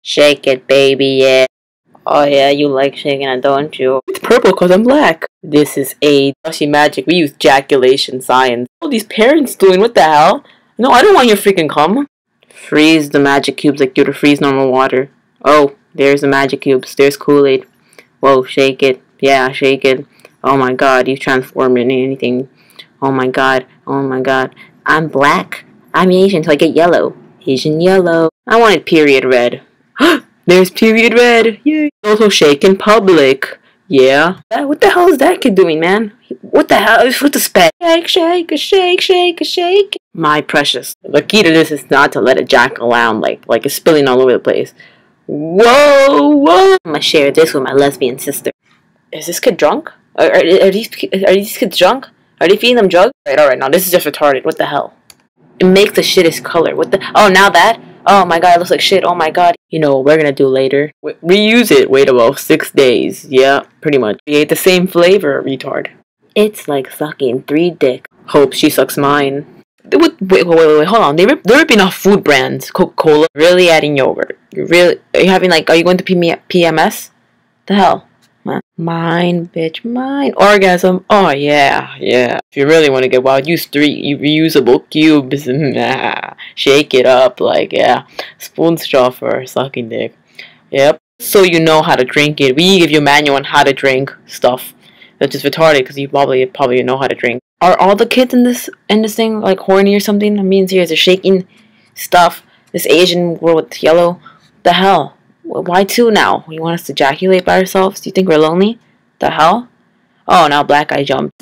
Shake it, baby, yeah. Oh yeah, you like shaking it, don't you? It's purple because I'm black. This is a Dushy magic. We use ejaculation science. All these parents doing, what the hell? No, I don't want your freaking cum. Freeze the magic cubes like you would freeze normal water. Oh, there's the magic cubes. There's Kool-Aid. Whoa, shake it. Yeah, shake it. Oh my god, you transform into anything. Oh my god. Oh my god. I'm black. I'm Asian, so I get yellow. Asian yellow. I wanted period red. There's period red. Yay. Also shake in public. Yeah. What the hell is that kid doing, man? What the hell is with the spec? Shake, shake, shake, shake, shake. My precious. The key to this is not to let it jack around like it's spilling all over the place. Whoa, whoa. I'm gonna share this with my lesbian sister. Is this kid drunk? Are these kids drunk? Are they feeding them drugs? Alright, now this is just retarded. What the hell? It makes the shittest color. What the? Oh, now that? Oh my god, it looks like shit. Oh my god. You know what we're gonna do later? Reuse it. Wait about 6 days. Yeah, pretty much. Create the same flavor, retard. It's like sucking 3 dicks. Hope she sucks mine. Wait, hold on. They're ripping off food brands. Coca-Cola. Really adding yogurt. Are you having like, are you going to PMS? The hell? Mine, bitch, mine. Orgasm. Oh, yeah, yeah. If you really want to get wild, use 3 reusable cubes. Shake it up, like, yeah. Spoon straw for sucking dick. Yep. So you know how to drink it. We give you a manual on how to drink stuff. That's just retarded because you probably know how to drink. Are all the kids in this thing like horny or something? I mean, serious, they're shaking stuff. This Asian girl with yellow. The hell? Why 2 now? You want us to ejaculate by ourselves? Do you think we're lonely? The hell? Oh, now black guy jumped.